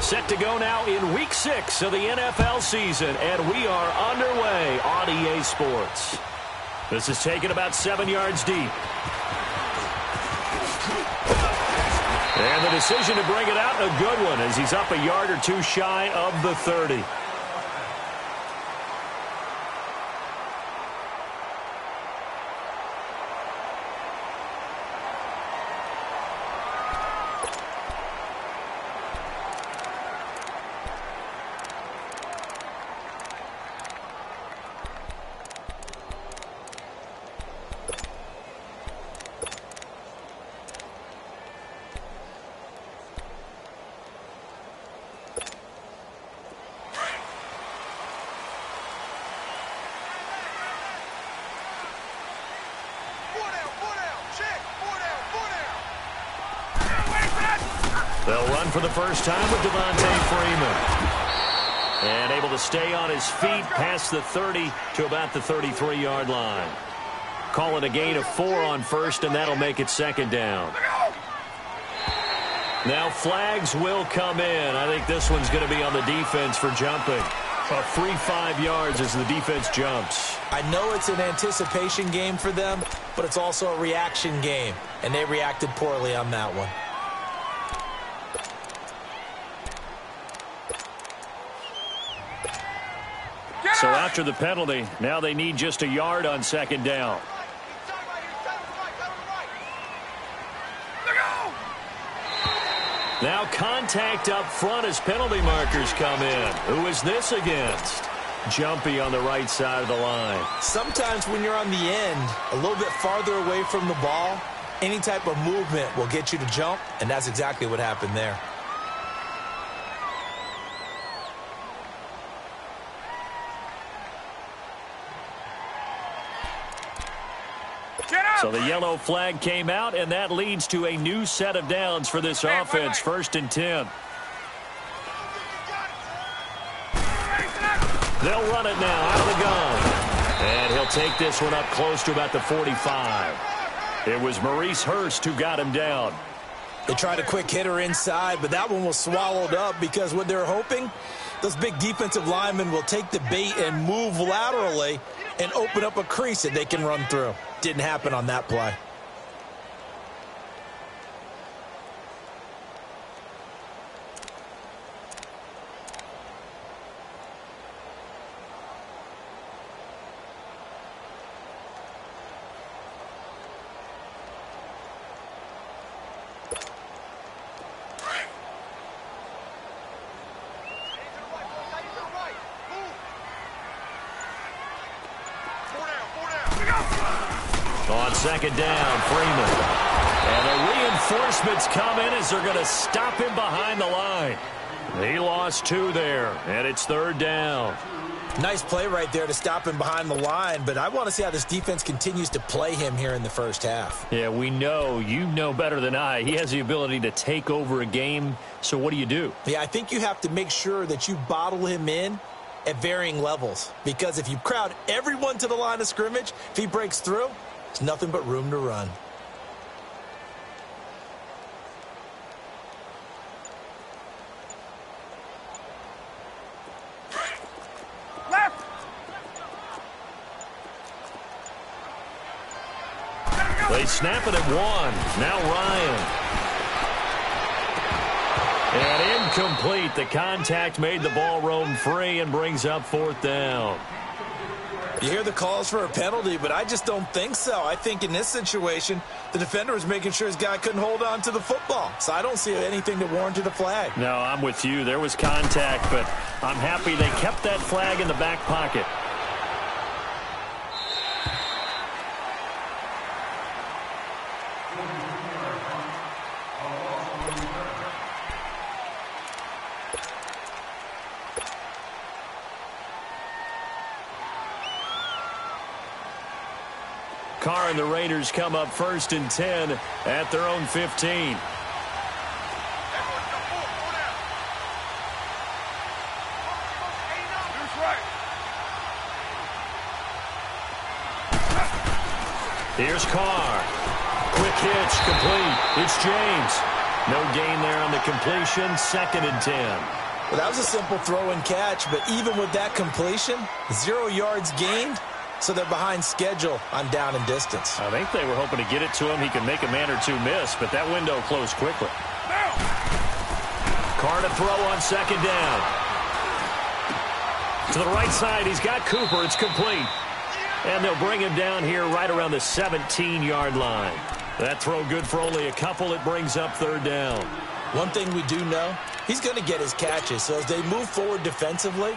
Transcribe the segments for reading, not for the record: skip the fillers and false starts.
Set to go now in Week 6 of the NFL season, and we are underway on EA Sports. This is taken about 7 yards deep. And the decision to bring it out, a good one, as he's up a yard or two shy of the 30. They'll run for the first time with Prmetme. And able to stay on his feet past the 30 to about the 33-yard line. Call it a gain of 4 on first, and that'll make it second down. Now flags will come in. I think this one's going to be on the defense for jumping. A free 5 yards as the defense jumps. I know it's an anticipation game for them, but it's also a reaction game, and they reacted poorly on that one. So after the penalty, now they need just a yard on second down. Now contact up front as penalty markers come in. Who is this against? Jumpy on the right side of the line. Sometimes when you're on the end, a little bit farther away from the ball, any type of movement will get you to jump, and that's exactly what happened there. So the yellow flag came out, and that leads to a new set of downs for this offense. First and 10. They'll run it now out of the gun. And he'll take this one up close to about the 45. It was Maurice Hurst who got him down. They tried a quick hitter inside, but that one was swallowed up because what they're hoping, those big defensive linemen will take the bait and move laterally and open up a crease that they can run through. Didn't happen on that play. On second down, Freeman. And the reinforcements come in as they're going to stop him behind the line. He lost 2 there, and it's third down. Nice play right there to stop him behind the line, but I want to see how this defense continues to play him here in the first half. Yeah, we know. You know better than I. He has the ability to take over a game, so what do you do? Yeah, I think you have to make sure that you bottle him in at varying levels, because if you crowd everyone to the line of scrimmage, if he breaks through, there's nothing but room to run. Left. They snap it at 1. Now Ryan. And incomplete. The contact made the ball roam free and brings up fourth down. You hear the calls for a penalty, but I just don't think so. I think in this situation, the defender was making sure his guy couldn't hold on to the football. So I don't see anything that warranted a flag. No, I'm with you. There was contact, but I'm happy they kept that flag in the back pocket. Carr and the Raiders come up first and 10 at their own 15. Here's Carr. Quick hitch, complete. It's James. No gain there on the completion. 2nd and 10. Well, that was a simple throw and catch, but even with that completion, 0 yards gained, so they're behind schedule on down and distance. I think they were hoping to get it to him. He could make a man or two miss, but that window closed quickly. Carr to throw on 2nd down. To the right side, he's got Cooper. It's complete. And they'll bring him down here right around the 17-yard line. That throw good for only a couple. It brings up 3rd down. One thing we do know, he's going to get his catches. So as they move forward defensively,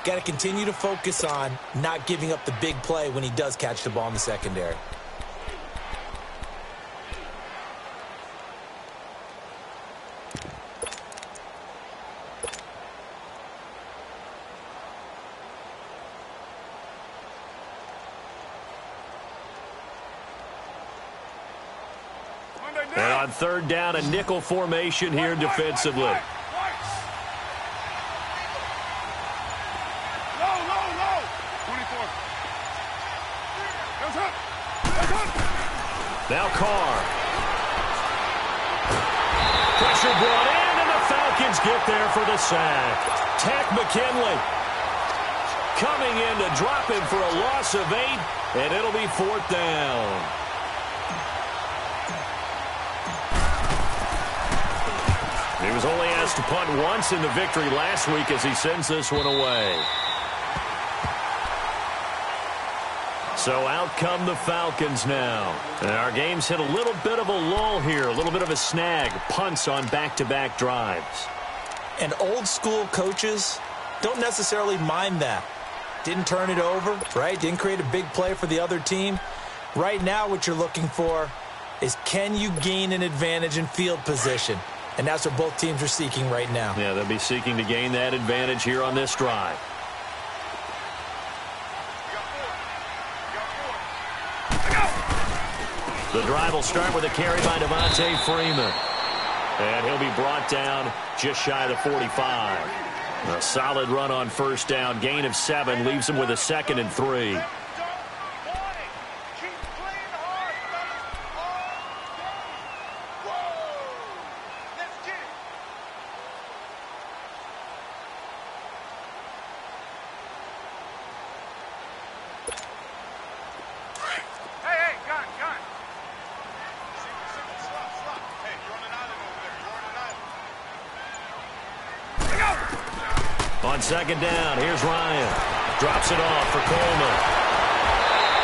got to continue to focus on not giving up the big play when he does catch the ball in the secondary. And on 3rd down, a nickel formation here defensively. Low. Low. 24. Goes up. Now Carr. Pressure brought in, and the Falcons get there for the sack. Tack McKinley coming in to drop him for a loss of 8, and it'll be 4th down. He was only asked to punt once in the victory last week as he sends this one away. So out come the Falcons now. And our game's hit a little bit of a lull here, a little bit of a snag. Punts on back-to-back drives. And old school coaches don't necessarily mind that. Didn't turn it over, right? Didn't create a big play for the other team. Right now what you're looking for is, can you gain an advantage in field position? And that's what both teams are seeking right now. Yeah, they'll be seeking to gain that advantage here on this drive. The drive will start with a carry by Devontae Freeman. And he'll be brought down just shy of the 45. A solid run on 1st down. Gain of 7 leaves him with a 2nd and 3. On 2nd down, here's Ryan. Drops it off for Coleman.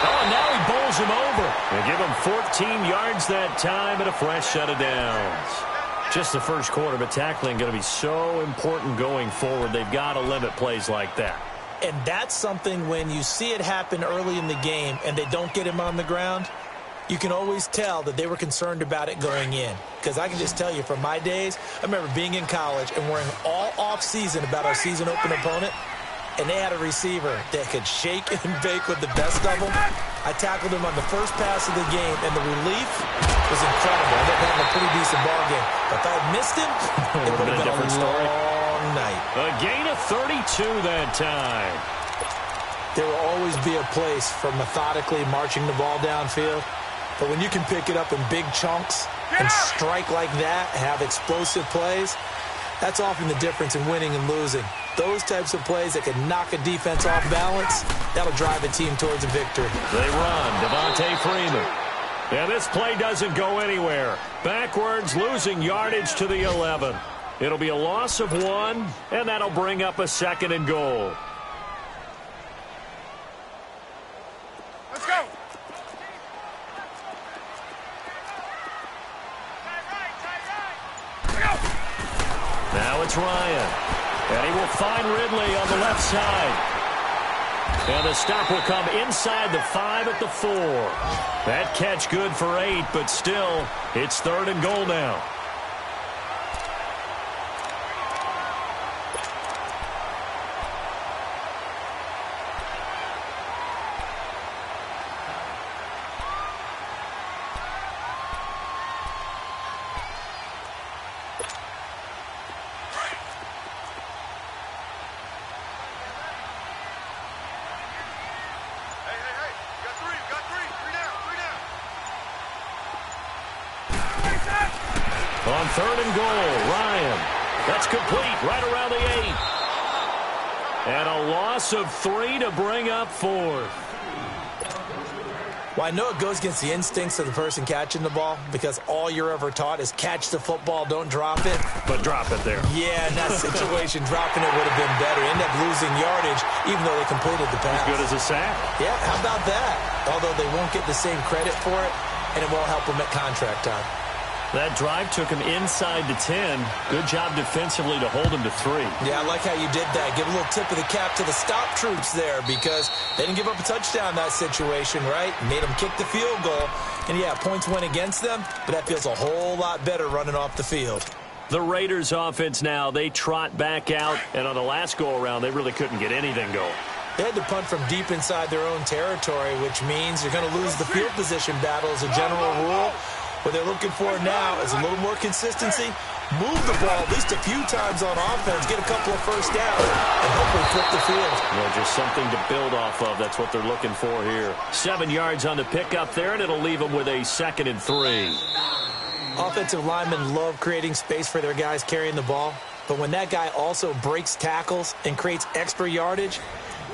Oh, and now he bowls him over. They give him 14 yards that time and a fresh set of downs. Just the first quarter, but tackling going to be so important going forward. They've got to limit plays like that. And that's something when you see it happen early in the game and they don't get him on the ground, you can always tell that they were concerned about it going in. Because I can just tell you from my days, I remember being in college and worrying all off-season about our season-open opponent, and they had a receiver that could shake and bake with the best of them. I tackled him on the first pass of the game, and the relief was incredible. I ended up having a pretty decent ball game. But if I had missed him, it would have been a long night. A gain of 32 that time. There will always be a place for methodically marching the ball downfield. But when you can pick it up in big chunks and strike like that, have explosive plays, that's often the difference in winning and losing. Those types of plays that can knock a defense off balance, that'll drive a team towards a victory. They run. Devontae Freeman. And this play doesn't go anywhere. Backwards, losing yardage to the 11. It'll be a loss of 1, and that'll bring up a 2nd and goal. Let's go. Now it's Ryan. And he will find Ridley on the left side. And the stop will come inside the 5 at the 4. That catch good for 8, but still, it's 3rd and goal now. 3rd and goal. Ryan. That's complete right around the 8. And a loss of 3 to bring up 4th. Well, I know it goes against the instincts of the person catching the ball because all you're ever taught is catch the football, don't drop it. But drop it there. Yeah, in that situation, dropping it would have been better. End up losing yardage, even though they completed the pass. As good as a sack. Yeah, how about that? Although they won't get the same credit for it, and it won't help them at contract time. That drive took him inside the 10. Good job defensively to hold him to 3. Yeah, I like how you did that. Give a little tip of the cap to the stop troops there because they didn't give up a touchdown in that situation, right? Made them kick the field goal. And, yeah, points went against them, but that feels a whole lot better running off the field. The Raiders offense now, they trot back out. And on the last go-around, they really couldn't get anything going. They had to punt from deep inside their own territory, which means you're going to lose the field position battle as a general rule. What they're looking for now is a little more consistency, move the ball at least a few times on offense, get a couple of first downs, and hopefully flip the field. Yeah, just something to build off of. That's what they're looking for here. 7 yards on the pickup there, and it'll leave them with a 2nd and 3. Offensive linemen love creating space for their guys carrying the ball, but when that guy also breaks tackles and creates extra yardage,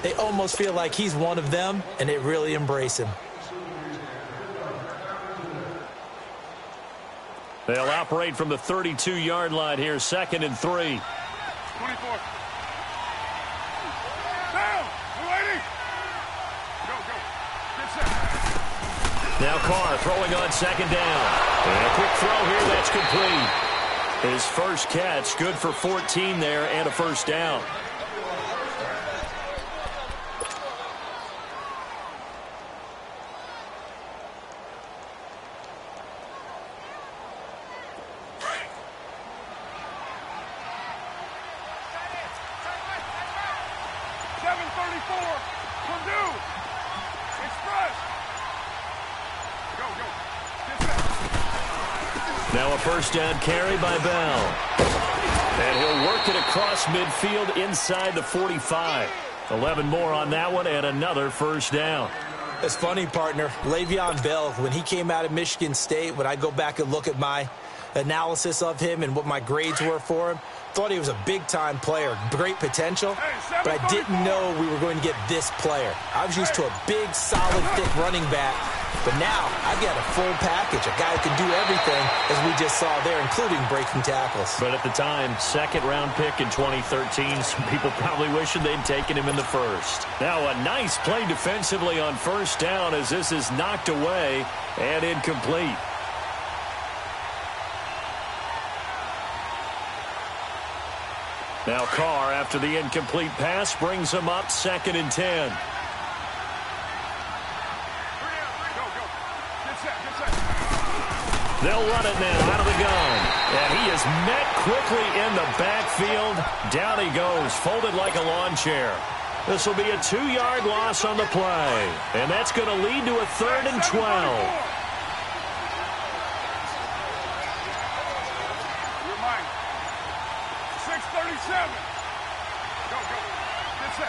they almost feel like he's one of them, and they really embrace him. They'll operate from the 32-yard line here, 2nd and 3. 24. Down. Lady. Go. Good set. Now Carr throwing on 2nd down. And a quick throw here, that's complete. His first catch, good for 14 there and a first down. Now a first down carry by Bell. And he'll work it across midfield inside the 45. 11 more on that one and another first down. It's funny, partner. Le'Veon Bell, when he came out of Michigan State, when I go back and look at my analysis of him and what my grades were for him, thought he was a big-time player, great potential, but I didn't know we were going to get this player. I was used to a big, solid, thick running back, but now I've got a full package, a guy who can do everything, as we just saw there, including breaking tackles. But at the time, 2nd-round pick in 2013, some people probably wishing they'd taken him in the 1st. Now a nice play defensively on first down as this is knocked away and incomplete. Now Carr, after the incomplete pass, brings him up 2nd and 10. They'll run it now out of the gun. And he is met quickly in the backfield. Down he goes, folded like a lawn chair. This will be a 2-yard loss on the play. And that's going to lead to a 3rd and 12. 6:37. Go. Get set.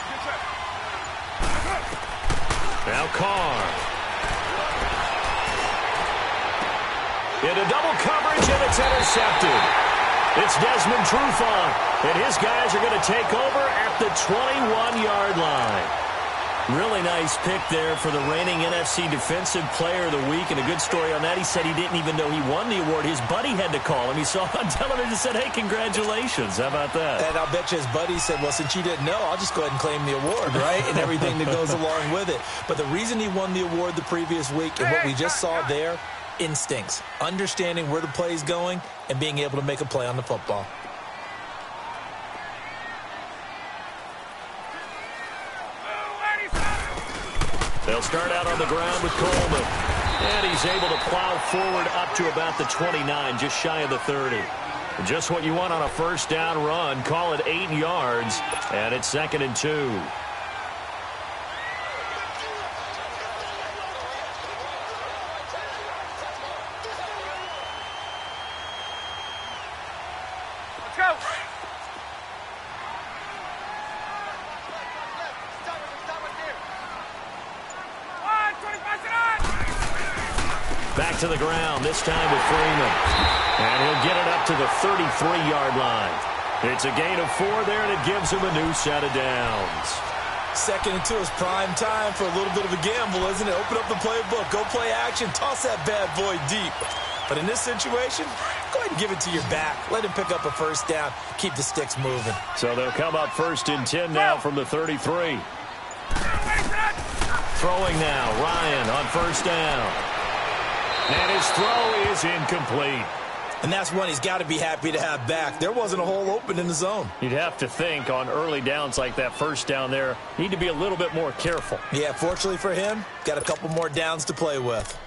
Now Carr. Into double coverage, and it's intercepted. It's Desmond Trufant, and his guys are going to take over at the 21-yard line. Really nice pick there for the reigning NFC Defensive Player of the Week, and a good story on that. He said he didn't even know he won the award. His buddy had to call him. He saw it on television and said, hey, congratulations. How about that? And I'll bet you his buddy said, well, since you didn't know, I'll just go ahead and claim the award, right? And everything that goes along with it. But the reason he won the award the previous week and what we just saw there, instincts, understanding where the play is going and being able to make a play on the football. They'll start out on the ground with Coleman. And he's able to plow forward up to about the 29, just shy of the 30. Just what you want on a first down run. Call it 8 yards, and it's 2nd and 2. Back to the ground, this time with Freeman. And he'll get it up to the 33-yard line. It's a gain of 4 there, and it gives him a new set of downs. 2nd and 2 is prime time for a little bit of a gamble, isn't it? Open up the playbook, go play action, toss that bad boy deep. But in this situation, go ahead and give it to your back. Let him pick up a first down, keep the sticks moving. So they'll come up 1st and 10 now from the 33. Throwing now, Ryan on 1st down. And his throw is incomplete. And that's one he's got to be happy to have back. There wasn't a hole open in the zone. You'd have to think on early downs like that 1st down there, need to be a little bit more careful. Yeah, fortunately for him, got a couple more downs to play with.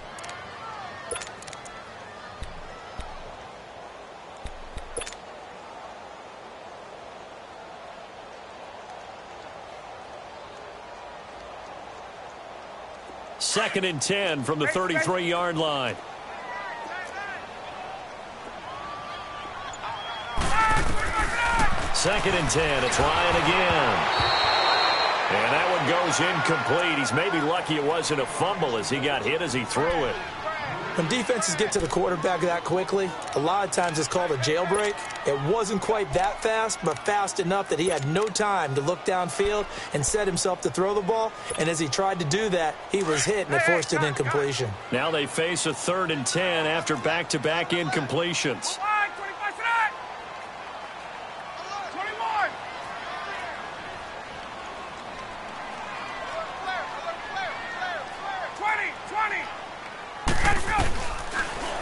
Second and 10 from the 33-yard line. Second and 10. It's Ryan again. And that one goes incomplete. He's maybe lucky it wasn't a fumble as he got hit as he threw it. When defenses get to the quarterback that quickly, a lot of times it's called a jailbreak. It wasn't quite that fast, but fast enough that he had no time to look downfield and set himself to throw the ball. And as he tried to do that, he was hit and it forced an incompletion. Now they face a 3rd and 10 after back-to-back incompletions.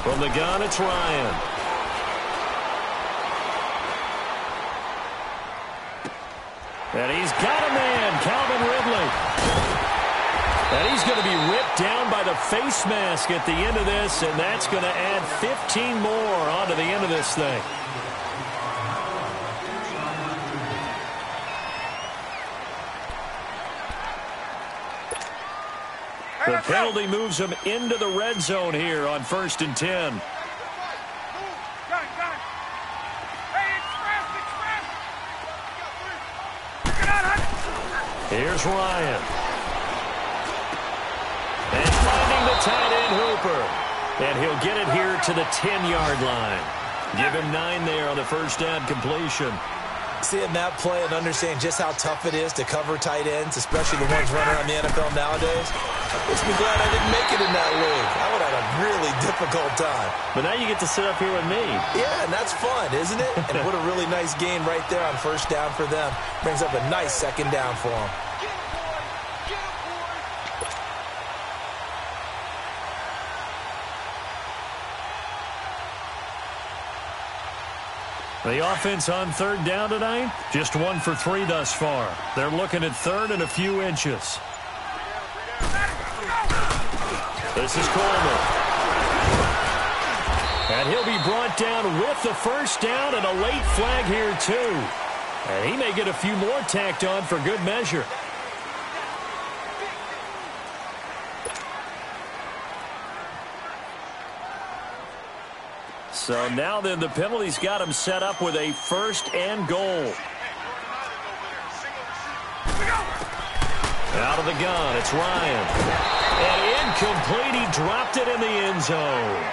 From the gun, it's Ryan. And he's got a man, Calvin Ridley. And he's going to be ripped down by the face mask at the end of this, and that's going to add 15 more onto the end of this thing. The penalty moves him into the red zone here on 1st and 10. Here's Ryan. And finding the tight end Hooper. And he'll get it here to the 10-yard line. Give him 9 there on the first down completion. Seeing that play and understanding just how tough it is to cover tight ends, especially the ones running around the NFL nowadays, makes me glad I didn't make it in that league. I would have had a really difficult time. But now you get to sit up here with me. Yeah, and that's fun, isn't it? And what a really nice gain right there on 1st down for them. Brings up a nice 2nd down for them. The offense on 3rd down tonight, just 1 for 3 thus far. They're looking at 3rd and a few inches. This is Coleman. And he'll be brought down with the first down and a late flag here too. And he may get a few more tacked on for good measure. So now then the penalty's got him set up with a 1st and goal. Out of the gun, it's Ryan. And incomplete, he dropped it in the end zone.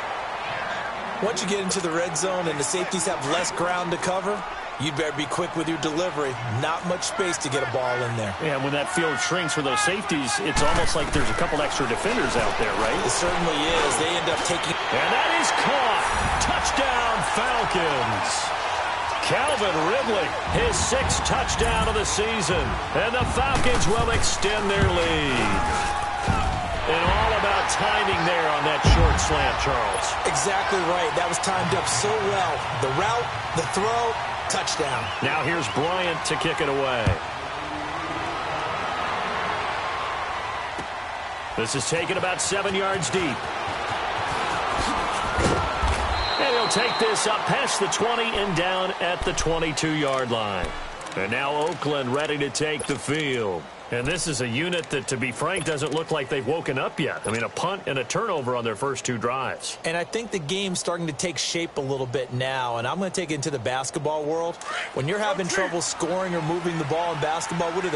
Once you get into the red zone and the safeties have less ground to cover, you'd better be quick with your delivery. Not much space to get a ball in there. Yeah, when that field shrinks for those safeties, it's almost like there's a couple extra defenders out there, right? It certainly is. They end up taking... And that is caught. Touchdown, Falcons. Calvin Ridley, his 6th touchdown of the season. And the Falcons will extend their lead. And all about timing there on that short slant, Charles. Exactly right. That was timed up so well. The route, the throw, touchdown. Now here's Bryant to kick it away. This is taken about 7 yards deep. And he'll take this up past the 20 and down at the 22-yard line. And now Oakland ready to take the field. And this is a unit that, to be frank, doesn't look like they've woken up yet. I mean, a punt and a turnover on their first 2 drives. And I think the game's starting to take shape a little bit now. And I'm going to take it into the basketball world. When you're having trouble scoring or moving the ball in basketball, what do?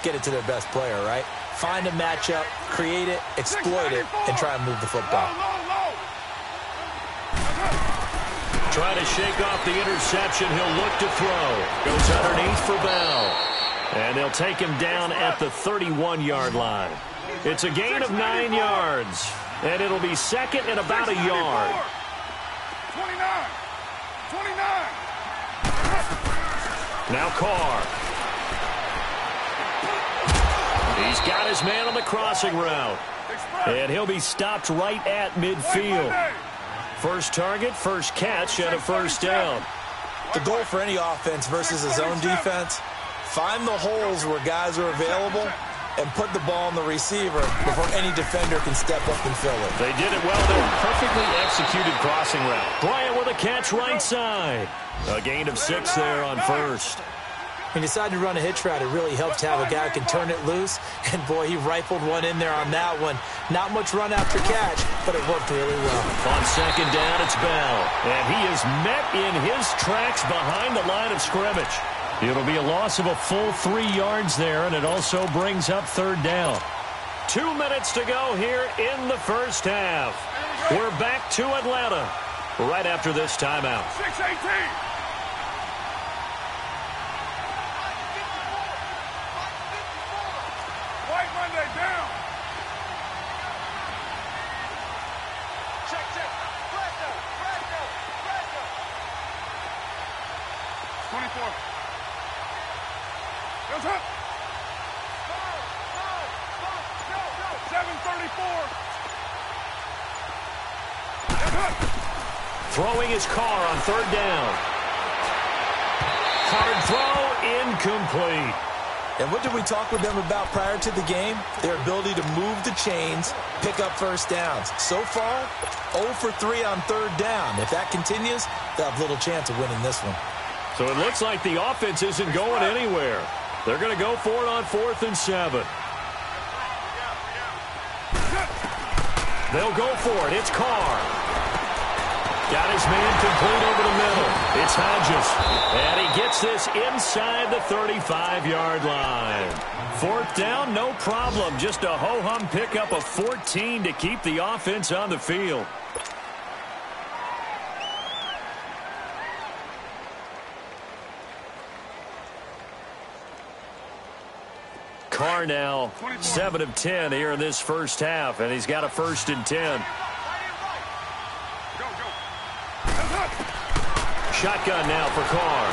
Get it to their best player, right? Find a matchup, create it, exploit it, and try and move the football. Trying to shake off the interception. He'll look to throw. Goes underneath for Bell. And they'll take him down at the 31-yard line. It's a gain of 9 yards. And it'll be second and about a yard. 29. 29. Now Carr. He's got his man on the crossing route. And he'll be stopped right at midfield. First target, first catch, and a first down. The goal for any offense versus a zone defense, find the holes where guys are available and put the ball on the receiver before any defender can step up and fill it. They did it well there. Perfectly executed crossing route. Bryant with a catch right side. A gain of 6 there on first. When you decide to run a hitch route, it really helps to have a guy who can turn it loose. And, boy, he rifled one in there on that one. Not much run after catch, but it worked really well. On second down, it's Bell. And he is met in his tracks behind the line of scrimmage. It'll be a loss of a full 3 yards there, and it also brings up third down. 2 minutes to go here in the first half. We're back to Atlanta right after this timeout. 6-18. Throwing his car on third down. Hard throw, incomplete. And what did we talk with them about prior to the game? Their ability to move the chains, pick up first downs. So far, 0 for 3 on third down. If that continues, they'll have little chance of winning this one. So it looks like the offense isn't going anywhere. They're going to go for it on 4th and 7. They'll go for it. It's Carr. Got his man complete over the middle. It's Hodges. And he gets this inside the 35-yard line. 4th down, no problem. Just a ho-hum pickup of 14 to keep the offense on the field. Carr now 7 of 10 here in this first half, and he's got a 1st and 10. Shotgun now for Carr.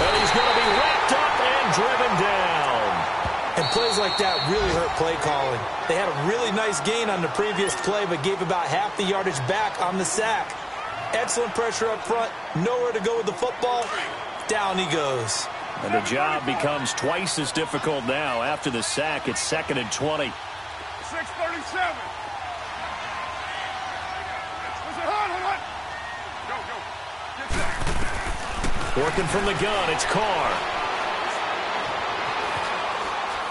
And he's going to be wrapped up and driven down. And plays like that really hurt play calling. They had a really nice gain on the previous play, but gave about half the yardage back on the sack. Excellent pressure up front. Nowhere to go with the football. Down he goes. And the job becomes twice as difficult now. After the sack, it's 2nd and 20. 6:37. Working from the gun, it's Carr.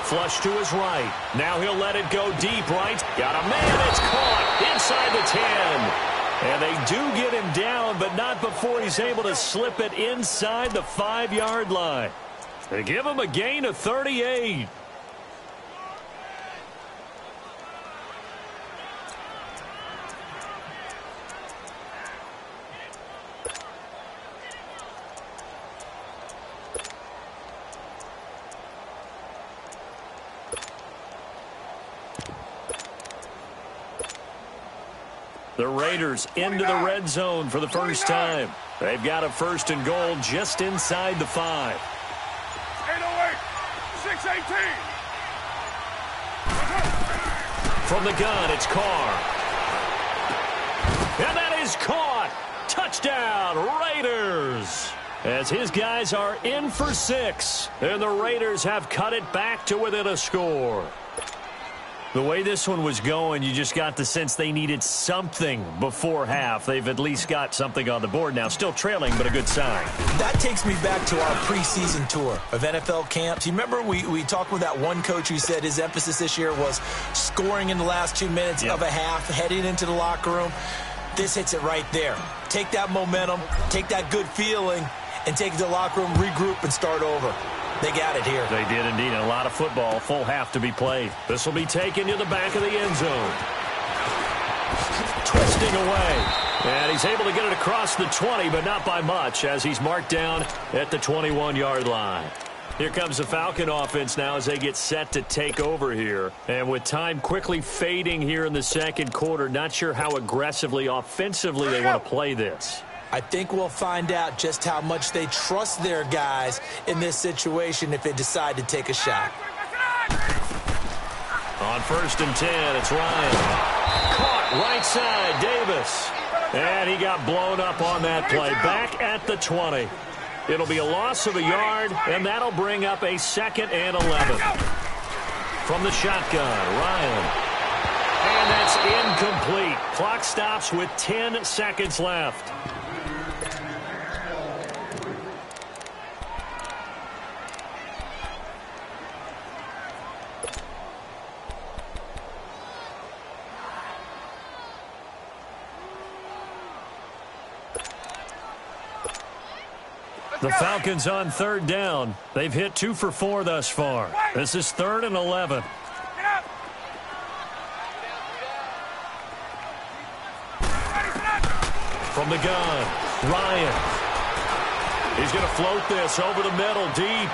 Flush to his right. Now he'll let it go deep right. Got a man, it's caught inside the 10. And they do get him down, but not before he's able to slip it inside the 5-yard line. They give him a gain of 38. The Raiders into the red zone for the first time. They've got a 1st and goal just inside the 5. 8:08, 6:18. From the gun, it's Carr. And that is caught. Touchdown, Raiders. As his guys are in for 6. And the Raiders have cut it back to within a score. The way this one was going, you just got the sense they needed something before half. They've at least got something on the board now. Still trailing, but a good sign. That takes me back to our preseason tour of NFL camps. You remember we talked with that one coach who said his emphasis this year was scoring in the last 2 minutes of a half, heading into the locker room. This hits it right there. Take that momentum, take that good feeling, and take it to the locker room, regroup, and start over. They got it here. They did indeed. A lot of football, full half to be played. This will be taken to the back of the end zone. Twisting away. And he's able to get it across the 20, but not by much, as he's marked down at the 21-yard line. Here comes the Falcon offense now as they get set to take over here. And with time quickly fading here in the second quarter, not sure how aggressively, offensively they want to play this. I think we'll find out just how much they trust their guys in this situation if they decide to take a shot. On 1st and 10, it's Ryan. Caught right side, Davis. And he got blown up on that play. Back at the 20. It'll be a loss of a yard, and that'll bring up a 2nd and 11. From the shotgun, Ryan. And that's incomplete. Clock stops with 10 seconds left. The Falcons on 3rd down. They've hit 2 for 4 thus far. This is 3rd and 11. From the gun, Ryan. He's going to float this over the middle, deep.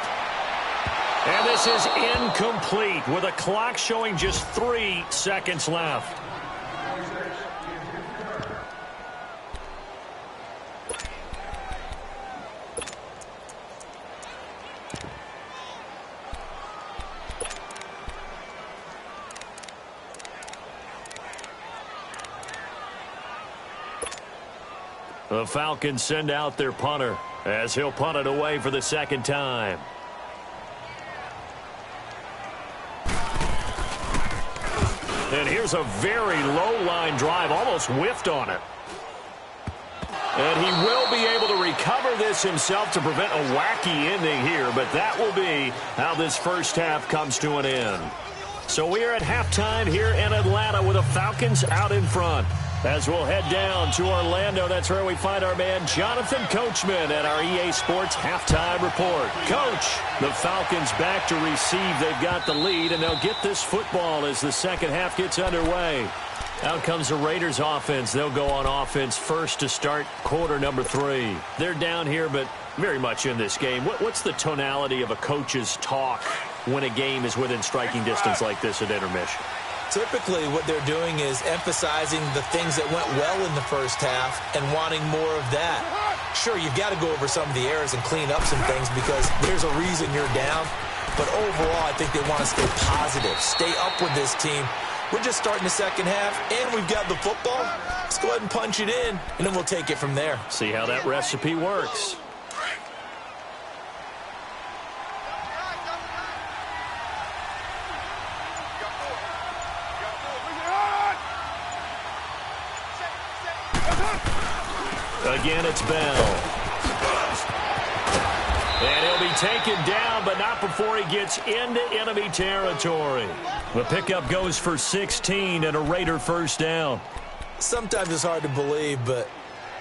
And this is incomplete with a clock showing just 3 seconds left. The Falcons send out their punter as he'll punt it away for the 2nd time. And here's a very low-line drive, almost whiffed on it. And he will be able to recover this himself to prevent a wacky ending here, but that will be how this first half comes to an end. So we are at halftime here in Atlanta with the Falcons out in front. As we'll head down to Orlando, that's where we find our man Jonathan Coachman at our EA Sports Halftime Report. Coach, the Falcons back to receive. They've got the lead, and they'll get this football as the second half gets underway. Out comes the Raiders offense. They'll go on offense first to start quarter number 3. They're down here, but very much in this game. What's the tonality of a coach's talk when a game is within striking distance like this at intermission? Typically, what they're doing is emphasizing the things that went well in the first half and wanting more of that. Sure, you've got to go over some of the errors and clean up some things because there's a reason you're down. But overall, I think they want to stay positive, stay up with this team. We're just starting the second half, and we've got the football. Let's go ahead and punch it in, and then we'll take it from there. See how that recipe works. Again, it's Bell. And he'll be taken down, but not before he gets into enemy territory. The pickup goes for 16 and a Raider first down. Sometimes it's hard to believe, but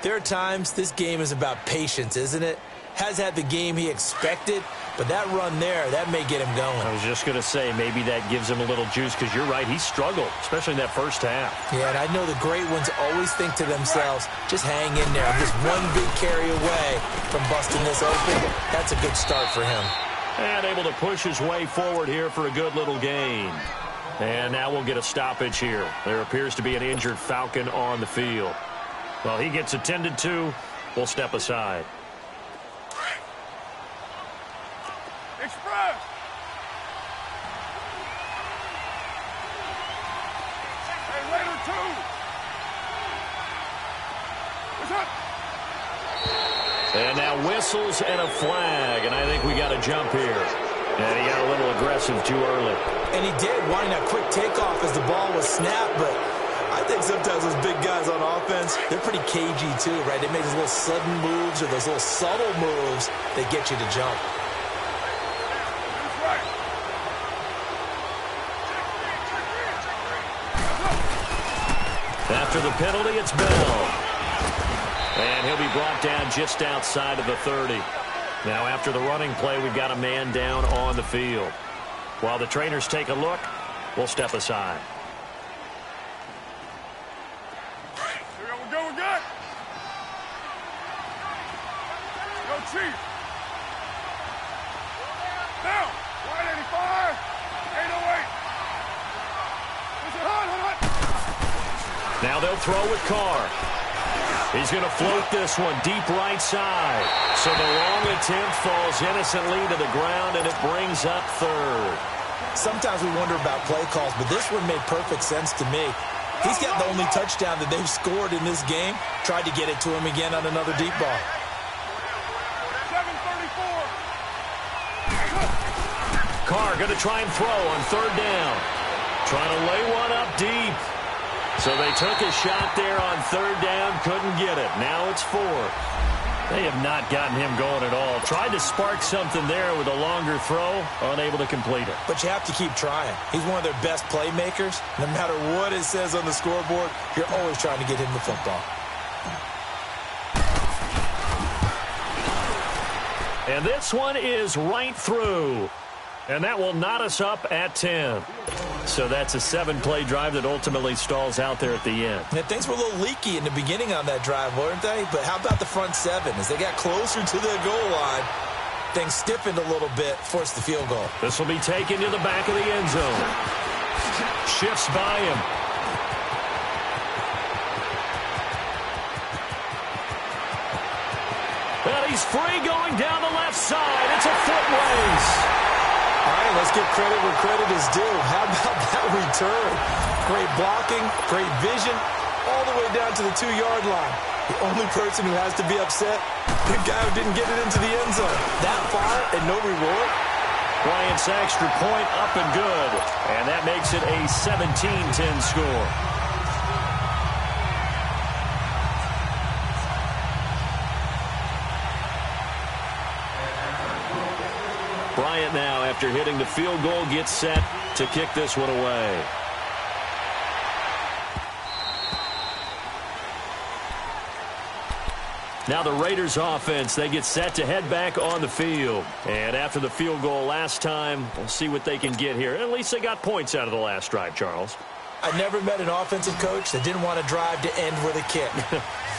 there are times this game is about patience, isn't it? Has had the game he expected, but that run there, that may get him going. I was just going to say, maybe that gives him a little juice, because you're right, he struggled, especially in that first half. Yeah, and I know the great ones always think to themselves, just hang in there. I'm just one big carry away from busting this open. That's a good start for him. And able to push his way forward here for a good little gain. And now we'll get a stoppage here. There appears to be an injured Falcon on the field. Well, he gets attended to. We'll step aside. Express. Hey, Raider 2. What's up? And now whistles and a flag, and I think we got a jump here. And he got a little aggressive too early. And he did, wanting that quick takeoff as the ball was snapped, but I think sometimes those big guys on offense, they're pretty cagey too, right? They make those little sudden moves or those little subtle moves that get you to jump. After the penalty, it's Bell. And he'll be brought down just outside of the 30. Now, after the running play, we've got a man down on the field. While the trainers take a look, we'll step aside. Here we go, we're good. Chief. Now, 185, 808. Is it hot? Now they'll throw with Carr. He's going to float this one deep right side. So the long attempt falls innocently to the ground, and it brings up third. Sometimes we wonder about play calls, but this one made perfect sense to me. He's got the only touchdown that they've scored in this game. Tried to get it to him again on another deep ball. 734. Carr going to try and throw on third down. Trying to lay one up deep. So they took a shot there on third down, couldn't get it. Now it's fourth. They have not gotten him going at all. Tried to spark something there with a longer throw, unable to complete it. But you have to keep trying. He's one of their best playmakers. No matter what it says on the scoreboard, you're always trying to get him the football. And this one is right through. And that will knot us up at 10. So that's a 7-play drive that ultimately stalls out there at the end. And things were a little leaky in the beginning on that drive, weren't they? But how about the front seven? As they got closer to the goal line, things stiffened a little bit, forced the field goal. This will be taken to the back of the end zone. Shifts by him. Well, he's free going down the left side. It's a foot race. All right, let's give credit where credit is due. How about that return? Great blocking, great vision, all the way down to the 2-yard line. The only person who has to be upset, the guy who didn't get it into the end zone. That far and no reward. Bryant's extra point up and good. And that makes it a 17-10 score. Bryant now, after hitting the field goal, gets set to kick this one away. Now the Raiders offense, they get set to head back on the field. And after the field goal last time, we'll see what they can get here. At least they got points out of the last drive, Charles. I never met an offensive coach that didn't want to drive to end with a kick.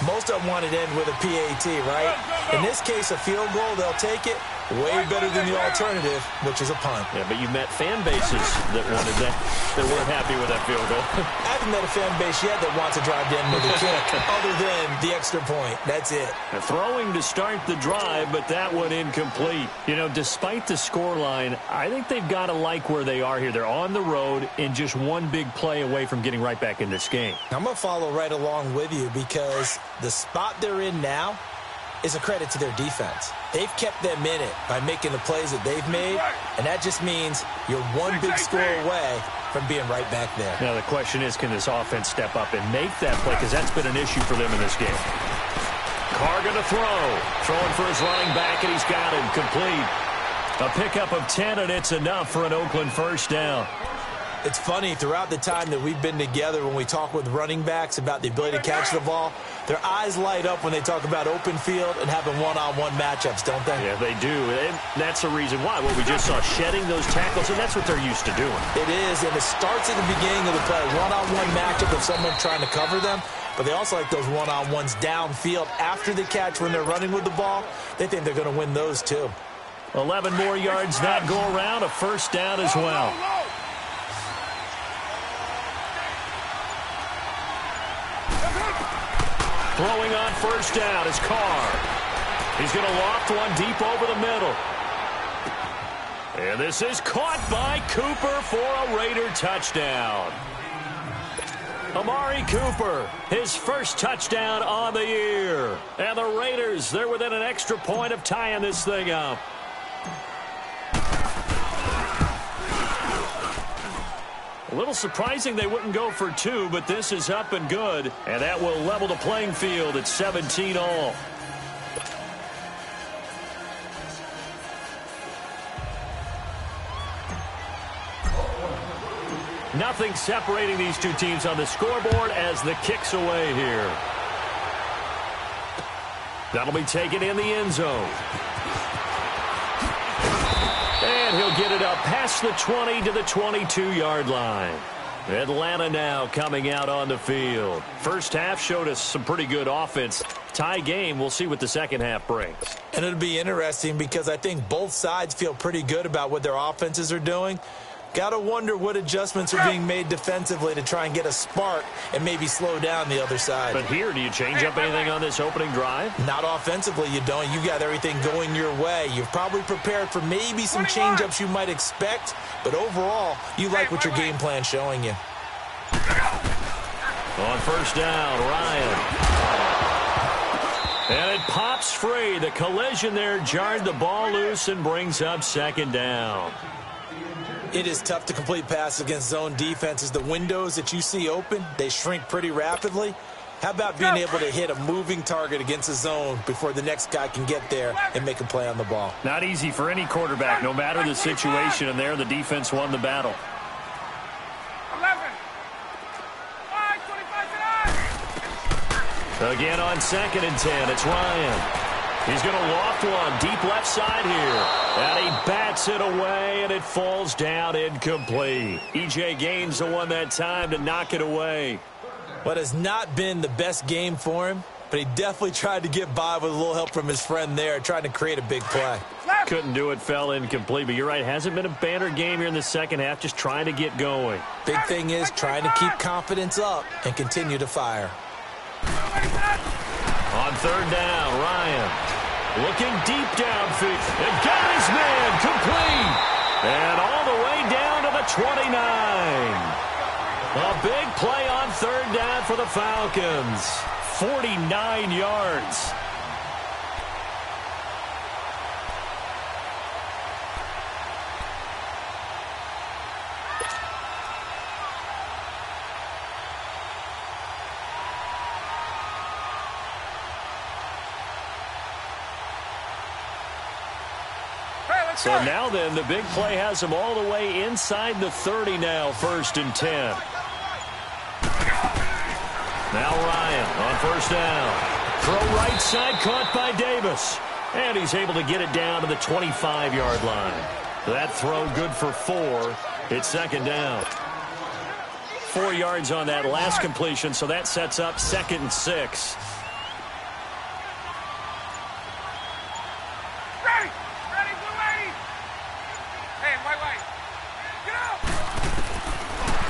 Most of them wanted to end with a PAT, right? In this case, a field goal, they'll take it. Way better than the alternative, which is a punt. Yeah, but you met fan bases that wanted that, that weren't happy with that field goal. I haven't met a fan base yet that wants to drive to end with a kick, other than the extra point. That's it. Throwing to start the drive, but that one incomplete. You know, despite the scoreline, I think they've got to like where they are here. They're on the road and just one big play away from getting right back in this game. I'm going to follow right along with you because the spot they're in now is a credit to their defense. They've kept them in it by making the plays that they've made, and that just means you're one big score away from being right back there. Now the question is, can this offense step up and make that play? Because that's been an issue for them in this game. Carr going to throw. Throwing for his running back, and he's got him complete. A pickup of 10, and it's enough for an Oakland first down. It's funny, throughout the time that we've been together, when we talk with running backs about the ability to catch the ball, their eyes light up when they talk about open field and having one-on-one matchups, don't they? Yeah, they do. And that's the reason why. What we just saw, shedding those tackles, and that's what they're used to doing. It is, and it starts at the beginning of the play. One-on-one matchup of someone trying to cover them, but they also like those one-on-ones downfield after the catch when they're running with the ball. They think they're going to win those, too. 11 more yards that go around, a first down as well. Throwing on first down is Carr. He's going to loft one deep over the middle. And this is caught by Cooper for a Raider touchdown. Amari Cooper, his first touchdown on the year. And the Raiders, they're within an extra point of tying this thing up. A little surprising they wouldn't go for two, but this is up and good. And that will level the playing field at 17 all. Nothing separating these two teams on the scoreboard as the kick's away here. That'll be taken in the end zone. And he'll get it up past the 20 to the 22-yard line. Atlanta now coming out on the field. First half showed us some pretty good offense. tie game. We'll see what the second half brings. And it'll be interesting because I think both sides feel pretty good about what their offenses are doing. Got to wonder what adjustments are being made defensively to try and get a spark and maybe slow down the other side. But here, do you change up anything on this opening drive? Not offensively, you don't. You got everything going your way. You've probably prepared for maybe some change-ups you might expect, but overall, you like what your game plan's showing you. On first down, Ryan. And it pops free. The collision there jarred the ball loose and brings up second down. It is tough to complete passes against zone defenses. The windows that you see open, they shrink pretty rapidly. How about being able to hit a moving target against a zone before the next guy can get there and make a play on the ball? Not easy for any quarterback, no matter the situation, and there the defense won the battle. 11. 5, 25 to 9. Again on 2nd and 10, it's Ryan. He's going to loft one deep left side here. And he bats it away, and it falls down incomplete. E.J. Gaines the one that time to knock it away. What has not been the best game for him, but he definitely tried to get by with a little help from his friend there, trying to create a big play. Couldn't do it, fell incomplete. But you're right, hasn't been a banner game here in the second half, just trying to get going. Big thing is trying to keep confidence up and continue to fire. On third down, Ryan. Looking deep downfield. And got his man complete. And all the way down to the 29. A big play on third down for the Falcons. 49 yards. So now then, the big play has them all the way inside the 30 now, 1st and 10. Now Ryan on first down. Throw right side, caught by Davis. And he's able to get it down to the 25-yard line. That throw good for 4. It's 2nd down. 4 yards on that last completion, so that sets up 2nd and 6.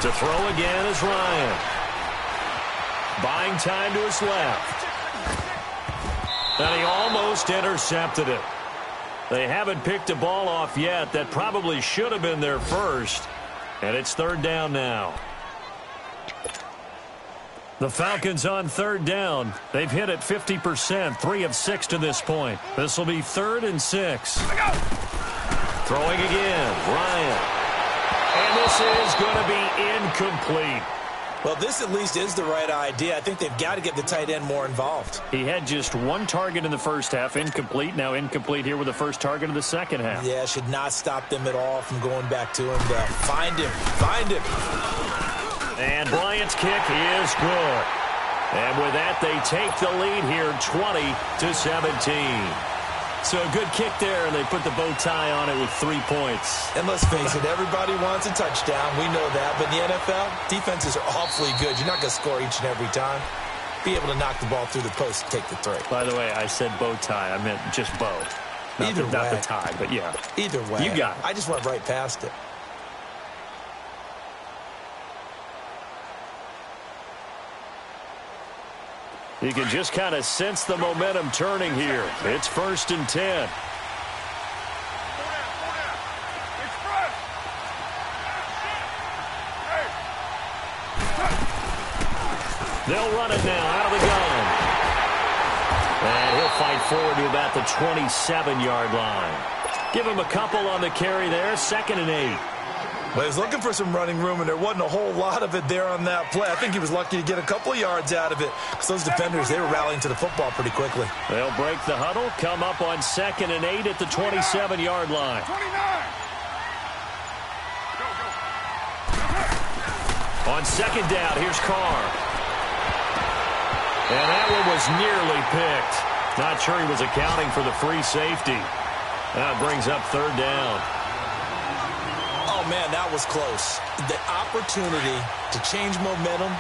To throw again is Ryan. Buying time to his left. And he almost intercepted it. They haven't picked a ball off yet. That probably should have been their first. And it's 3rd down now. The Falcons on 3rd down. They've hit it 50%, 3 of 6 to this point. This will be 3rd and 6. Throwing again, Ryan. And this is going to be incomplete. Well, this at least is the right idea. I think they've got to get the tight end more involved. He had just 1 target in the first half, incomplete. Now incomplete here with the first target of the second half. Yeah, should not stop them at all from going back to him. Find him. Find him. And Bryant's kick is good. And with that, they take the lead here 20-17. So a good kick there, and they put the bow tie on it with 3 points. And let's face it, everybody wants a touchdown. We know that. But in the NFL, defenses are awfully good. You're not going to score each and every time. Be able to knock the ball through the post and take the 3. By the way, I said bow tie. I meant just bow. Not the tie, but yeah. Either way. You got it. I just went right past it. You can just kind of sense the momentum turning here. It's 1st and 10. They'll run it now out of the gun. And he'll fight forward to about the 27-yard line. Give him a couple on the carry there. 2nd and 8. Well, he was looking for some running room, and there wasn't a whole lot of it there on that play. I think he was lucky to get a couple of yards out of it because those defenders, they were rallying to the football pretty quickly. They'll break the huddle, come up on 2nd and 8 at the 27-yard line. 29. On 2nd down, here's Carr. And that one was nearly picked. Not sure he was accounting for the free safety. That brings up 3rd down. Oh, man, that was close. The opportunity to change momentum,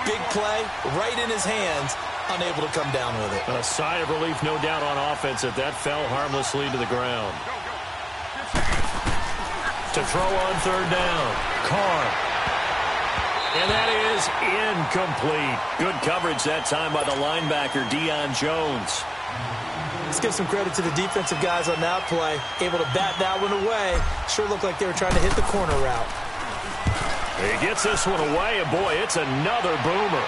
big play, right in his hands. unable to come down with it. A sigh of relief, no doubt, on offense that fell harmlessly to the ground. To throw on third down. Carr. And that is incomplete. Good coverage that time by the linebacker, Deion Jones. Let's give some credit to the defensive guys on that play. Able to bat that one away. Sure looked like they were trying to hit the corner route. He gets this one away, and boy, it's another boomer.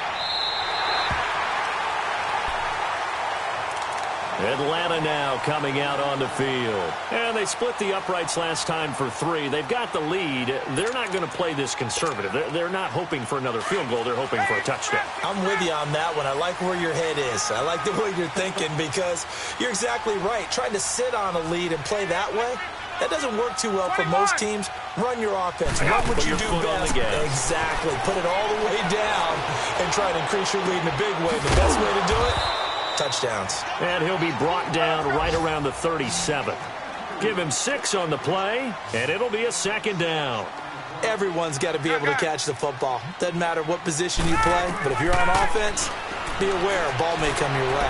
Atlanta now coming out on the field. And they split the uprights last time for 3. They've got the lead. They're not going to play this conservative. They're not hoping for another field goal. They're hoping for a touchdown. I'm with you on that one. I like where your head is. I like the way you're thinking because you're exactly right. Trying to sit on a lead and play that way, that doesn't work too well for most teams. Run your offense. Run what you do best. Exactly. Put it all the way down and try to increase your lead in a big way. The best way to do it, touchdowns. And he'll be brought down right around the 37th. Give him 6 on the play, and it'll be a second down. Everyone's got to be able to catch the football. Doesn't matter what position you play, but if you're on offense, be aware a ball may come your way.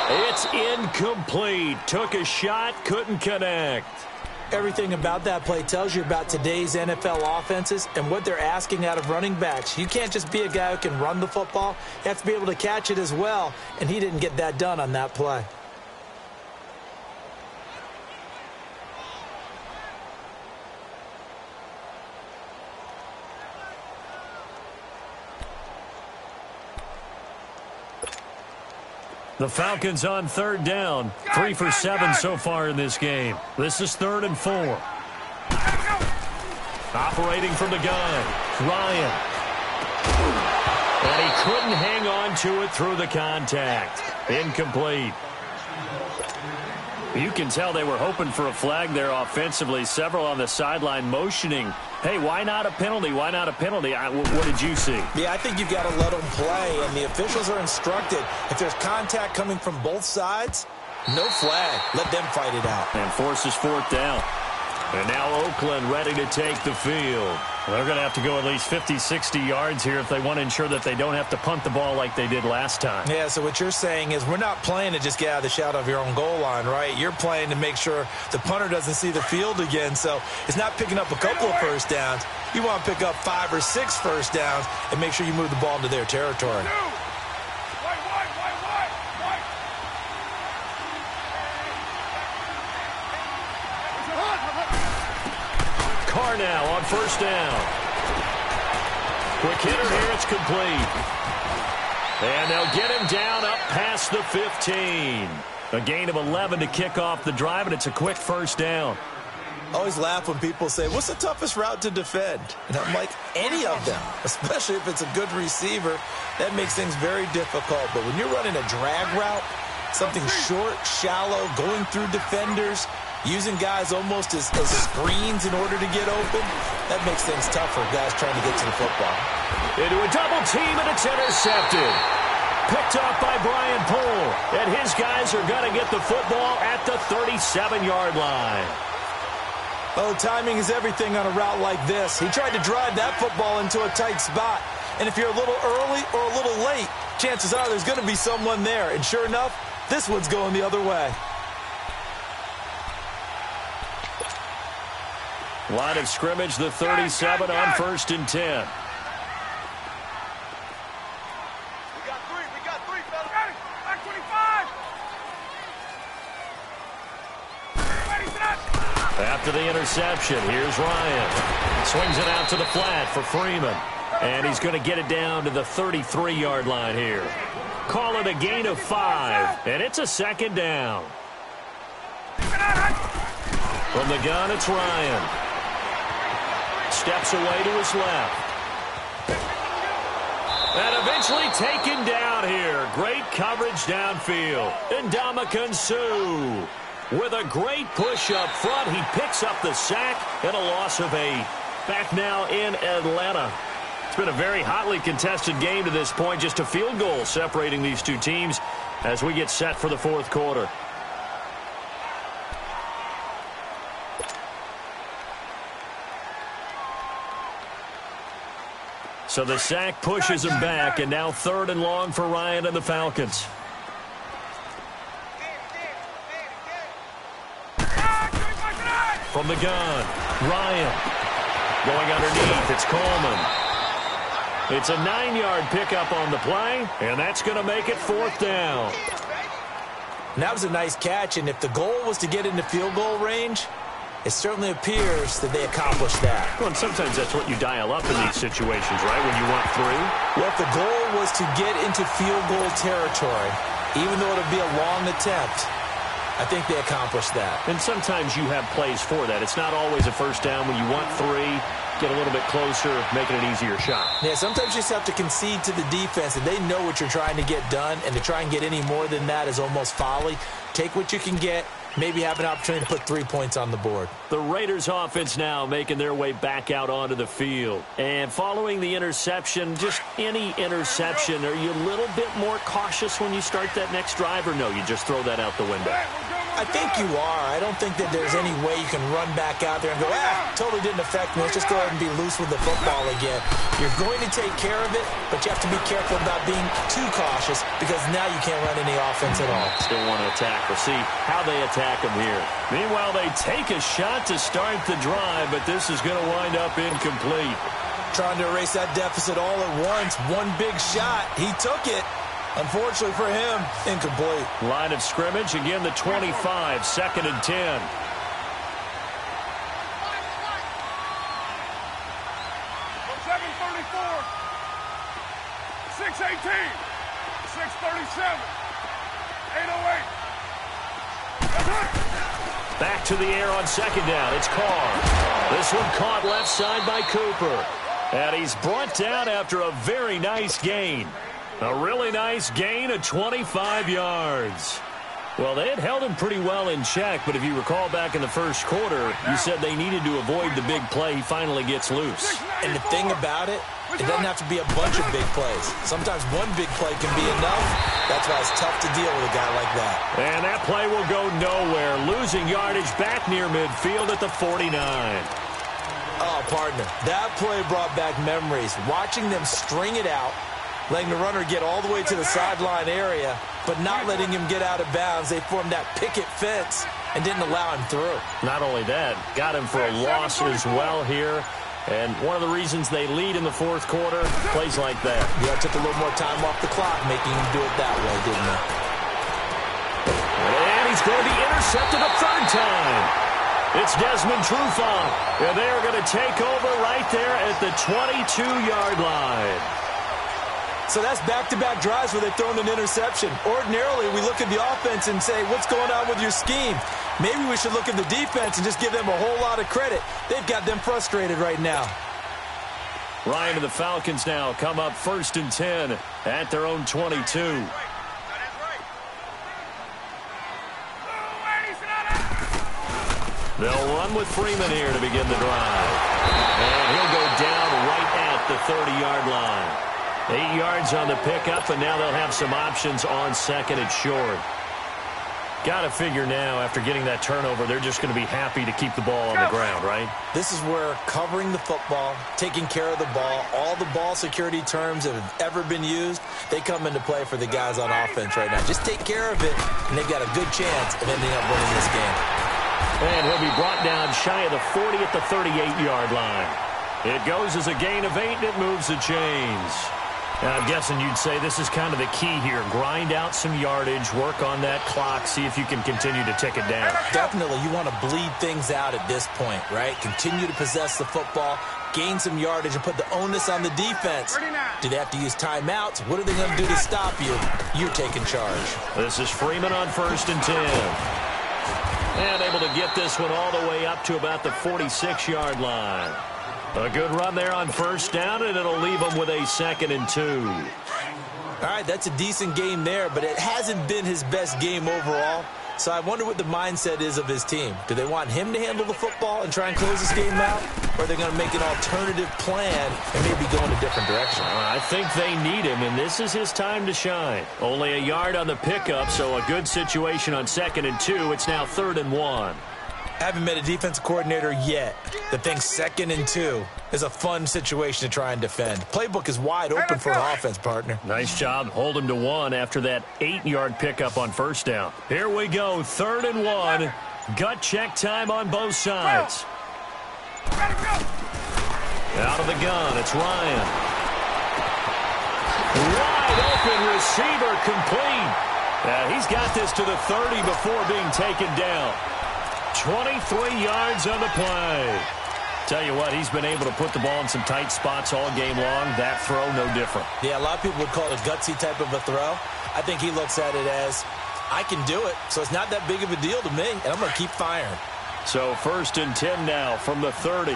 It's incomplete. Took a shot, couldn't connect. Everything about that play tells you about today's NFL offenses and what they're asking out of running backs. You can't just be a guy who can run the football. You have to be able to catch it as well, and he didn't get that done on that play. The Falcons on third down. 3 for 7 so far in this game. This is 3rd and 4. Operating from the gun, Ryan. And he couldn't hang on to it through the contact. Incomplete. You can tell they were hoping for a flag there offensively. Several on the sideline motioning, hey, why not a penalty? Why not a penalty? What did you see? Yeah, I think you've got to let them play, and the officials are instructed. If there's contact coming from both sides, no flag. Let them fight it out. And forces 4th down. And now Oakland ready to take the field. They're going to have to go at least 50, 60 yards here if they want to ensure that they don't have to punt the ball like they did last time. Yeah, so what you're saying is we're not playing to just get out of the shadow of your own goal line, right? You're playing to make sure the punter doesn't see the field again. So it's not picking up a couple of first downs. You want to pick up 5 or 6 first downs and make sure you move the ball into their territory. Carr now on first down. Quick hitter here, it's complete. And they'll get him down up past the 15. A gain of 11 to kick off the drive, and it's a quick first down. I always laugh when people say, what's the toughest route to defend? And I'm like, any of them, especially if it's a good receiver. That makes things very difficult. But when you're running a drag route, something short, shallow, going through defenders, using guys almost as screens in order to get open, that makes things tough for guys trying to get to the football. Into a double team, and it's intercepted. Picked off by Brian Poole. And his guys are going to get the football at the 37-yard line. Oh, timing is everything on a route like this. He tried to drive that football into a tight spot. And if you're a little early or a little late, chances are there's going to be someone there. And sure enough, this one's going the other way. Line of scrimmage, the 37 on 1st and 10. We got three, fellas. Ready? Back 25. Ready, set. After the interception, here's Ryan. Swings it out to the flat for Freeman. And he's going to get it down to the 33-yard line here. Call it a gain of 5, and it's a second down. From the gun, it's Ryan. Steps away to his left. And eventually taken down here. Great coverage downfield. Ndamukong Suh with a great push up front. He picks up the sack and a loss of 8. Back now in Atlanta. It's been a very hotly contested game to this point. Just a field goal separating these two teams as we get set for the 4th quarter. So the sack pushes him back, and now 3rd and long for Ryan and the Falcons. From the gun, Ryan. Going underneath, it's Coleman. It's a 9-yard pickup on the play, and that's going to make it 4th down. And that was a nice catch, and if the goal was to get into field goal range, it certainly appears that they accomplished that. Well, and sometimes that's what you dial up in these situations, right, when you want 3? Well, if the goal was to get into field goal territory, even though it would be a long attempt, I think they accomplished that. And sometimes you have plays for that. It's not always a first down when you want 3, get a little bit closer, making an easier shot. Yeah, sometimes you just have to concede to the defense, and they know what you're trying to get done, and to try and get any more than that is almost folly. Take what you can get, maybe have an opportunity to put 3 points on the board. The Raiders offense now making their way back out onto the field. And following the interception, just any interception, are you a little bit more cautious when you start that next drive, or no, you just throw that out the window? I think you are. I don't think that there's any way you can run back out there and go, totally didn't affect me. Let's just go ahead and be loose with the football again. You're going to take care of it, but you have to be careful about being too cautious because now you can't run any offense at all. Still want to attack. We'll see how they attack them here. Meanwhile, they take a shot to start the drive, but this is going to wind up incomplete. Trying to erase that deficit all at once. One big shot. He took it. Unfortunately for him, incomplete. Line of scrimmage, again the 25, 2nd and 10. From 7:34, 6:18, 6:37, 8:08. Back to the air on 2nd down. It's Carr. This one caught left side by Cooper. And he's brought down after a very nice gain. A really nice gain of 25 yards. Well, they had held him pretty well in check, but if you recall back in the first quarter, you said they needed to avoid the big play. He finally gets loose. And the thing about it, it doesn't have to be a bunch of big plays. Sometimes one big play can be enough. That's why it's tough to deal with a guy like that. And that play will go nowhere. Losing yardage back near midfield at the 49. Oh, partner, that play brought back memories. Watching them string it out, letting the runner get all the way to the sideline area, but not letting him get out of bounds. They formed that picket fence and didn't allow him through. Not only that, got him for a loss as well here. And one of the reasons they lead in the 4th quarter, plays like that. Yeah, took a little more time off the clock, making him do it that way, didn't it? And he's going to be intercepted a 3rd time. It's Desmond Trufant. And they are going to take over right there at the 22-yard line. So that's back-to-back drives where they've thrown an interception. Ordinarily, we look at the offense and say, what's going on with your scheme? Maybe we should look at the defense and just give them a whole lot of credit. They've got them frustrated right now. Ryan and the Falcons now come up 1st and 10 at their own 22. They'll run with Freeman here to begin the drive. And he'll go down right at the 30-yard line. 8 yards on the pickup, and now they'll have some options on 2nd and short. Got to figure now, after getting that turnover, they're just going to be happy to keep the ball on the ground, right? This is where covering the football, taking care of the ball, all the ball security terms that have ever been used, they come into play for the guys on offense right now. Just take care of it, and they've got a good chance of ending up winning this game. And he'll be brought down shy of the 40 at the 38-yard line. It goes as a gain of 8, and it moves the chains. I'm guessing you'd say this is kind of the key here. Grind out some yardage, work on that clock, see if you can continue to tick it down. Definitely, you want to bleed things out at this point, right? Continue to possess the football, gain some yardage, and put the onus on the defense. Do they have to use timeouts? What are they going to do to stop you? You're taking charge. This is Freeman on 1st and 10. And able to get this one all the way up to about the 46-yard line. A good run there on 1st down, and it'll leave them with a 2nd and 2. All right, that's a decent game there, but it hasn't been his best game overall. So I wonder what the mindset is of his team. Do they want him to handle the football and try and close this game out? Or are they going to make an alternative plan and maybe go in a different direction? I think they need him, and this is his time to shine. Only a yard on the pickup, so a good situation on 2nd and 2. It's now 3rd and 1. I haven't met a defensive coordinator yet that thinks 2nd and 2 is a fun situation to try and defend. Playbook is wide open for an offense, partner. Nice job. Hold him to 1 after that 8-yard pickup on first down. Here we go. 3rd and 1. Gut check time on both sides. Out of the gun, it's Ryan. Wide open receiver complete. He's got this to the 30 before being taken down. 23 yards on the play. Tell you what, he's been able to put the ball in some tight spots all game long. That throw, no different. Yeah, a lot of people would call it a gutsy type of a throw. I think he looks at it as, I can do it, so it's not that big of a deal to me, and I'm going to keep firing. So 1st and 10 now from the 30.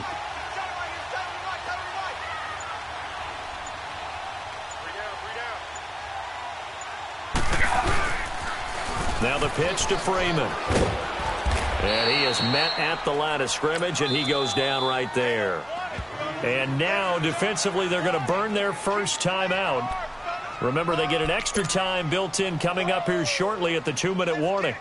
Now the pitch to Freeman. And he is met at the line of scrimmage, and he goes down right there. And now, defensively, they're going to burn their first timeout. Remember, they get an extra time built in coming up here shortly at the 2-minute warning.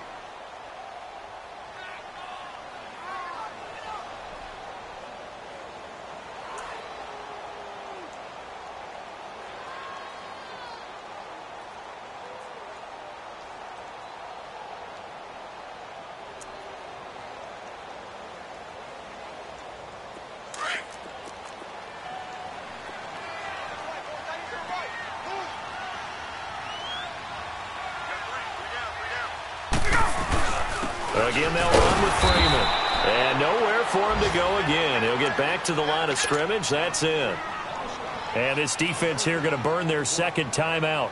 Again, they'll run with Freeman. And nowhere for him to go again. He'll get back to the line of scrimmage. That's it. And this defense here going to burn their 2nd timeout.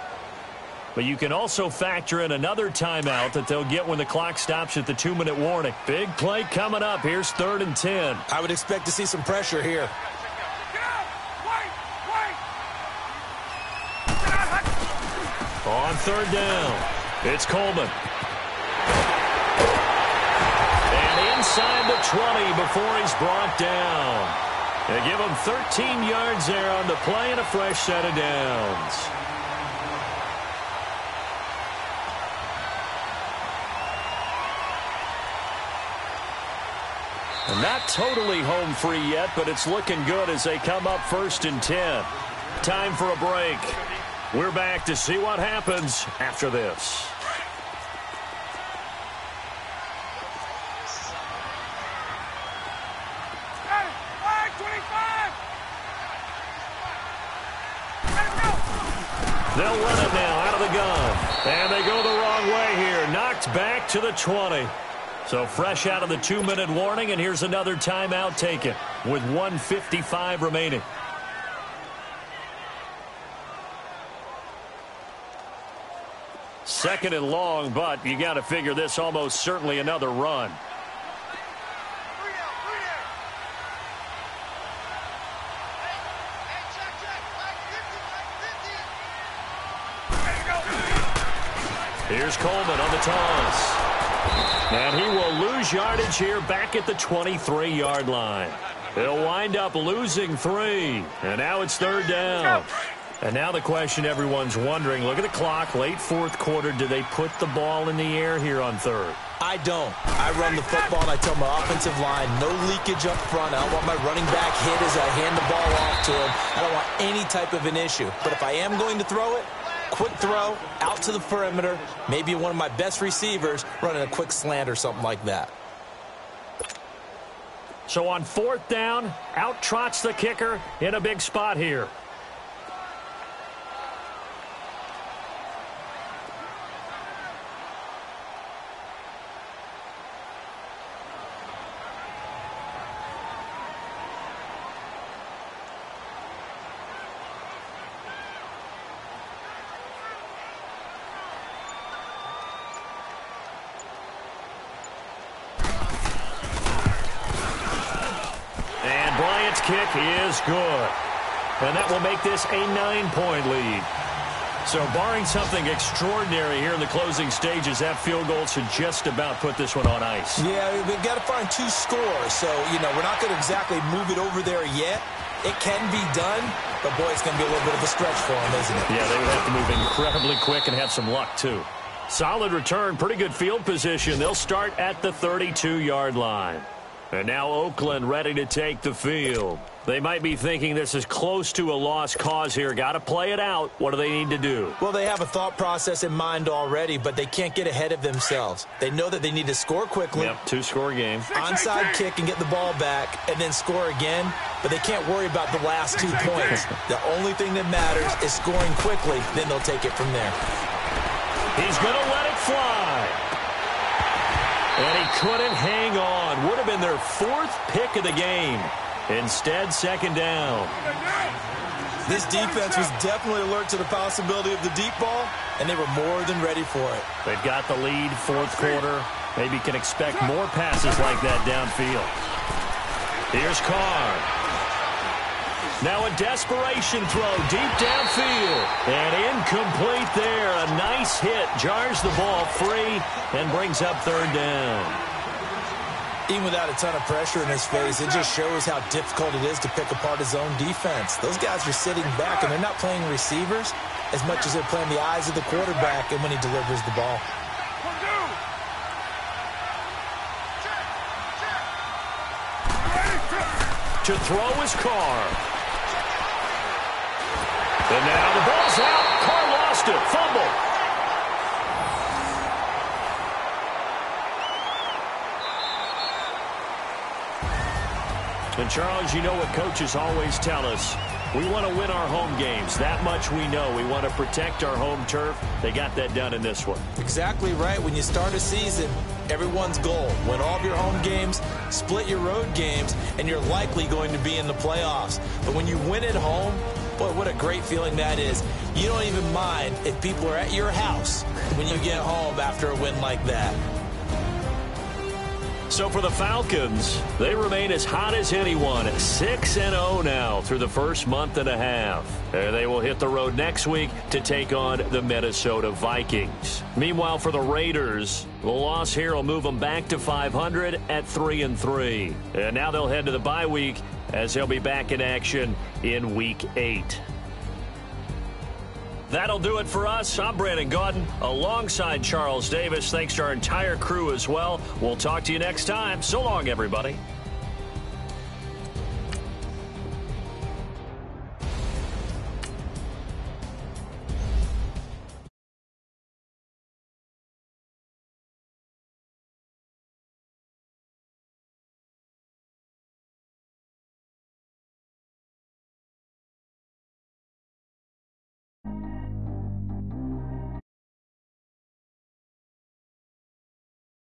But you can also factor in another timeout that they'll get when the clock stops at the 2-minute warning. Big play coming up. Here's 3rd and 10. I would expect to see some pressure here. On 3rd down, it's Coleman. Inside the 20 before he's brought down. They give him 13 yards there on the play and a fresh set of downs. And not totally home free yet, but it's looking good as they come up 1st and 10. Time for a break. We're back to see what happens after this. They'll run it now out of the gun. And they go the wrong way here. Knocked back to the 20. So fresh out of the 2-minute warning, and here's another timeout taken with 1:55 remaining. Second and long, but you got to figure this almost certainly another run. Here's Coleman on the toss. And he will lose yardage here back at the 23-yard line. He'll wind up losing 3. And now it's 3rd down. And now the question everyone's wondering, look at the clock, late 4th quarter. Do they put the ball in the air here on 3rd? I don't. I run the football, and I tell my offensive line, no leakage up front. I don't want my running back hit as I hand the ball off to him. I don't want any type of an issue. But if I am going to throw it, quick throw, out to the perimeter, maybe one of my best receivers running a quick slant or something like that. So on 4th down, out trots the kicker in a big spot here. Kick is good. And that will make this a 9-point lead. So barring something extraordinary here in the closing stages, that field goal should just about put this one on ice. Yeah, we've got to find 2 scores. So, we're not going to exactly move it over there yet. It can be done, but boy, it's going to be a little bit of a stretch for them, isn't it? Yeah, they would have to move incredibly quick and have some luck, too. Solid return, pretty good field position. They'll start at the 32-yard line. And now Oakland ready to take the field. They might be thinking this is close to a lost cause here. Got to play it out. What do they need to do? Well, they have a thought process in mind already, but they can't get ahead of themselves. They know that they need to score quickly. Yep, two-score game. Onside kick and get the ball back and then score again, but they can't worry about the last 2 points. The only thing that matters is scoring quickly, then they'll take it from there. He's going to let it fly. And he couldn't hang on. Would have been their 4th pick of the game. Instead, second down. This defense was definitely alert to the possibility of the deep ball, and they were more than ready for it. They've got the lead, 4th quarter. Maybe can expect more passes like that downfield. Here's Carr. Now a desperation throw deep downfield. And incomplete there. A nice hit. Jars the ball free and brings up 3rd down. Even without a ton of pressure in his face, it just shows how difficult it is to pick apart his own defense. Those guys are sitting back, and they're not playing receivers as much as they're playing the eyes of the quarterback and when he delivers the ball. To throw is Carr. And now the ball's out. Carr lost it. Fumble. And, Charles, you know what coaches always tell us. We want to win our home games. That much we know. We want to protect our home turf. They got that done in this one. Exactly right. When you start a season, everyone's goal, win all of your home games, split your road games, and you're likely going to be in the playoffs. But when you win at home, boy, what a great feeling that is. You don't even mind if people are at your house when you get home after a win like that. So for the Falcons, they remain as hot as anyone at 6-0 now through the first month and a half. They will hit the road next week to take on the Minnesota Vikings. Meanwhile, for the Raiders, the loss here will move them back to 500 at 3-3. And now they'll head to the bye week as they'll be back in action in Week 8. That'll do it for us. I'm Brandon Gaudin alongside Charles Davis. Thanks to our entire crew as well. We'll talk to you next time. So long, everybody.